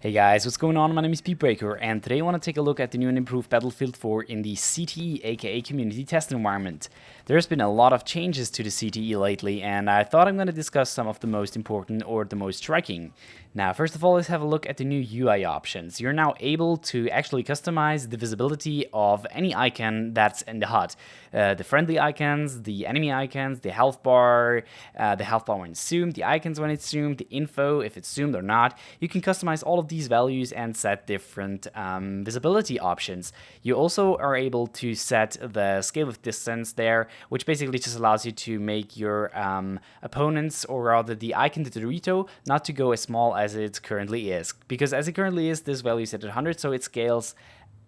Hey guys, what's going on? My name is Beatbreaker, and today I want to take a look at the new and improved Battlefield 4 in the CTE, aka Community Test Environment. There's been a lot of changes to the CTE lately, and I thought I'm going to discuss some of the most important or the most striking. Now, first of all, let's have a look at the new UI options. You're now able to actually customize the visibility of any icon that's in the HUD. The friendly icons, the enemy icons, the health bar when it's zoomed, the icons when it's zoomed, the info, if it's zoomed or not. You can customize all of these values and set different visibility options. You also are able to set the scale of distance there, which basically just allows you to make your opponents, or rather the icon to the Dorito, not to go as small as it currently is. Because as it currently is, this value is set at 100, so it scales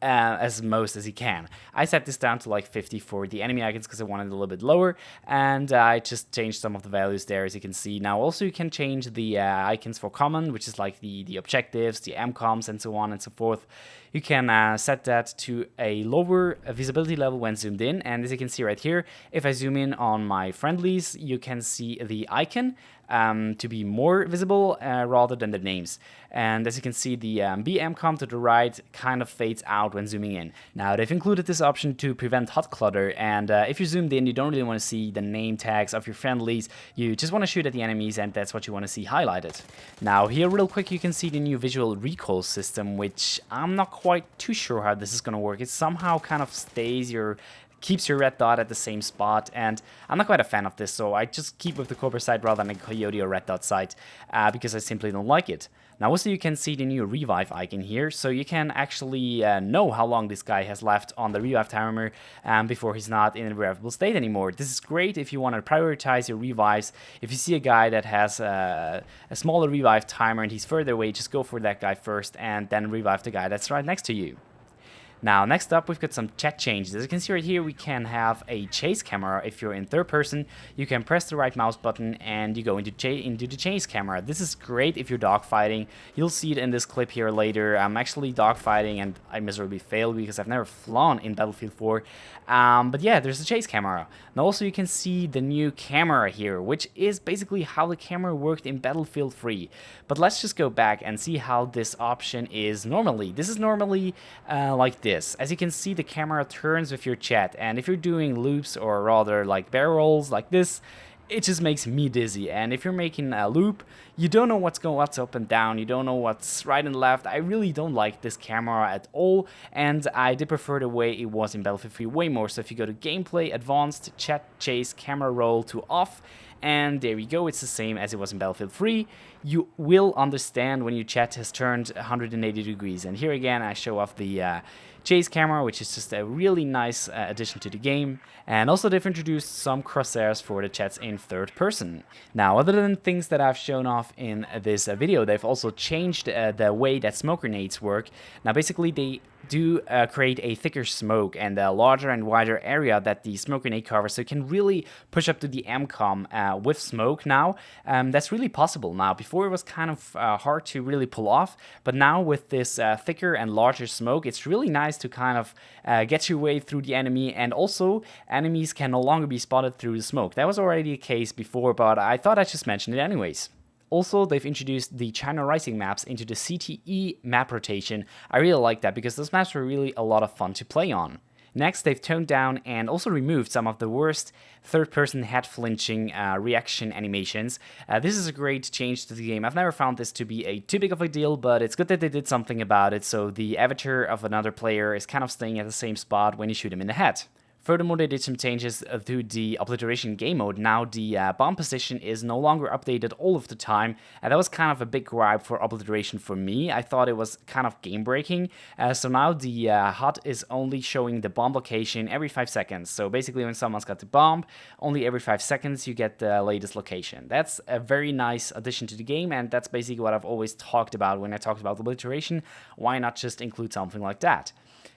as most as you can. I set this down to like 50 for the enemy icons because I wanted it a little bit lower, and I just changed some of the values there, as you can see. Now also you can change the icons for common, which is like the objectives, the MCOMs, and so on and so forth. You can set that to a lower visibility level when zoomed in, and as you can see right here, if I zoom in on my friendlies, you can see the icon to be more visible rather than the names. And as you can see, the BMCOM to the right kind of fades out when zooming in. Now, they've included this option to prevent HUD Clutter, and if you're zoomed in, you don't really want to see the name tags of your friendlies. You just want to shoot at the enemies, and that's what you want to see highlighted. Now, here real quick, you can see the new visual recoil system, which I'm not quite too sure how this is going to work. It somehow kind of keeps your red dot at the same spot, and I'm not quite a fan of this, so I just keep with the Cobra sight rather than a Coyote or red dot sight because I simply don't like it. Now also you can see the new revive icon here, so you can actually know how long this guy has left on the revive timer before he's not in a revivable state anymore. This is great if you want to prioritize your revives. If you see a guy that has a smaller revive timer and he's further away, just go for that guy first and then revive the guy that's right next to you. Now, next up, we've got some chat changes. As you can see right here, we can have a chase camera. If you're in third person, you can press the right mouse button and you go into the chase camera. This is great if you're dogfighting. You'll see it in this clip here later. I'm actually dogfighting and I miserably failed because I've never flown in Battlefield 4. But yeah, there's the chase camera. Now also you can see the new camera here, which is basically how the camera worked in Battlefield 3. But let's just go back and see how this option is normally. This is normally like this. As you can see, the camera turns with your chat, and if you're doing loops, or rather like barrel rolls like this, it just makes me dizzy. And if you're making a loop, you don't know what's up and down, you don't know what's right and left. I really don't like this camera at all, and I did prefer the way it was in Battlefield 3 way more. So if you go to gameplay, advanced, chat, chase, camera roll to off, and there we go, it's the same as it was in Battlefield 3. You will understand when your chat has turned 180 degrees. And here again, I show off the chase camera, which is just a really nice addition to the game. And also they've introduced some crosshairs for the chats in third person. Now, other than things that I've shown off in this video, they've also changed the way that smoke grenades work. Now, basically, they do create a thicker smoke and a larger and wider area that the smoke grenade covers, so you can really push up to the MCOM with smoke now. That's really possible now. Before it was kind of hard to really pull off, but now with this thicker and larger smoke, it's really nice to kind of get your way through the enemy, and also enemies can no longer be spotted through the smoke. That was already the case before, but I thought I'd just mention it anyways. Also, they've introduced the China Rising maps into the CTE map rotation. I really like that because those maps were really a lot of fun to play on. Next, they've toned down and also removed some of the worst third-person head-flinching reaction animations. This is a great change to the game. I've never found this to be too big of a deal, but it's good that they did something about it, so the avatar of another player is kind of staying at the same spot when you shoot him in the head. Furthermore, they did some changes to the obliteration game mode. Now the bomb position is no longer updated all of the time, and that was kind of a big gripe for obliteration for me. I thought it was kind of game breaking. So now the HUD is only showing the bomb location every 5 seconds. So basically when someone's got the bomb, only every 5 seconds you get the latest location. That's a very nice addition to the game, and that's basically what I've always talked about when I talked about obliteration. Why not just include something like that?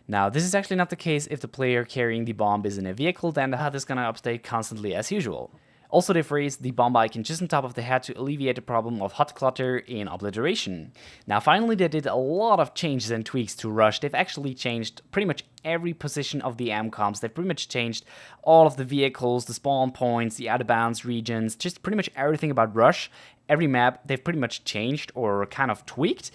Now, this is actually not the case if the player carrying the bomb is in a vehicle, then the HUD is gonna update constantly as usual. Also, they've raised the bomb icon just on top of the head to alleviate the problem of HUD Clutter in obliteration. Now, finally, they did a lot of changes and tweaks to Rush. They've actually changed pretty much every position of the MCOMs. They've pretty much changed all of the vehicles, the spawn points, the out-of-bounds regions, just pretty much everything about Rush. every map they've pretty much changed or kind of tweaked,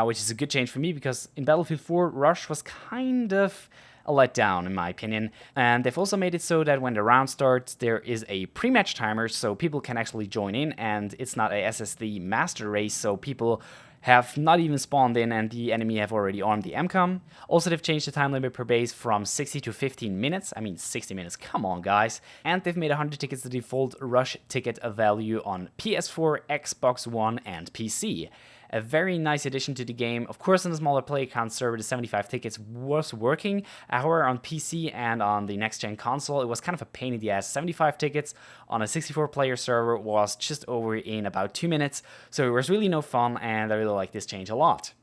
which is a good change for me because in Battlefield 4, Rush was kind of a letdown in my opinion. And they've also made it so that when the round starts, there is a pre-match timer so people can actually join in, and it's not a SSD master race, so people have not even spawned in and the enemy have already armed the MCOM. Also, they've changed the time limit per base from 60 to 15 minutes. I mean, 60 minutes, come on guys. And they've made 100 tickets the default Rush ticket value on PS4, Xbox One and PC. A very nice addition to the game. Of course, on the smaller player count server, the 75 tickets was working. However, on PC and on the next-gen console, it was kind of a pain in the ass. 75 tickets on a 64-player server was just over in about 2 minutes, so it was really no fun, and I really like this change a lot.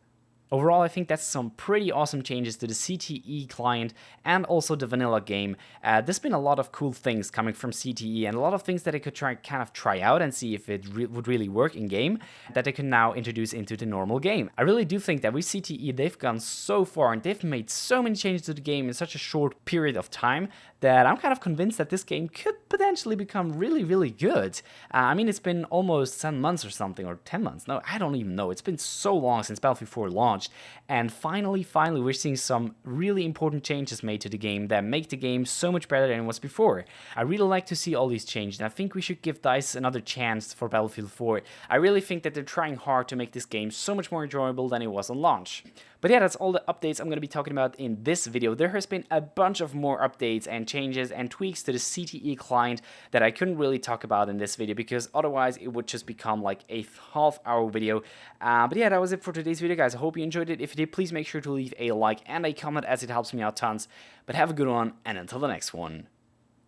Overall, I think that's some pretty awesome changes to the CTE client and also the vanilla game. There's been a lot of cool things coming from CTE and a lot of things that I could try out and see if it would really work in game that they can now introduce into the normal game. I really do think that with CTE they've gone so far and they've made so many changes to the game in such a short period of time that I'm kind of convinced that this game could potentially become really, really good. I mean, it's been almost 7 months or something, or 10 months. No, I don't even know. It's been so long since Battlefield 4 launched. And finally, we're seeing some really important changes made to the game that make the game so much better than it was before. I really like to see all these changes, and I think we should give DICE another chance for Battlefield 4. I really think that they're trying hard to make this game so much more enjoyable than it was on launch. But yeah, that's all the updates I'm going to be talking about in this video. There has been a bunch of more updates and changes and tweaks to the CTE client that I couldn't really talk about in this video because otherwise it would just become like a half-hour video. But yeah, that was it for today's video, guys. I hope you enjoyed it. If you did, please make sure to leave a like and a comment as it helps me out tons. But have a good one, and until the next one,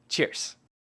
cheers.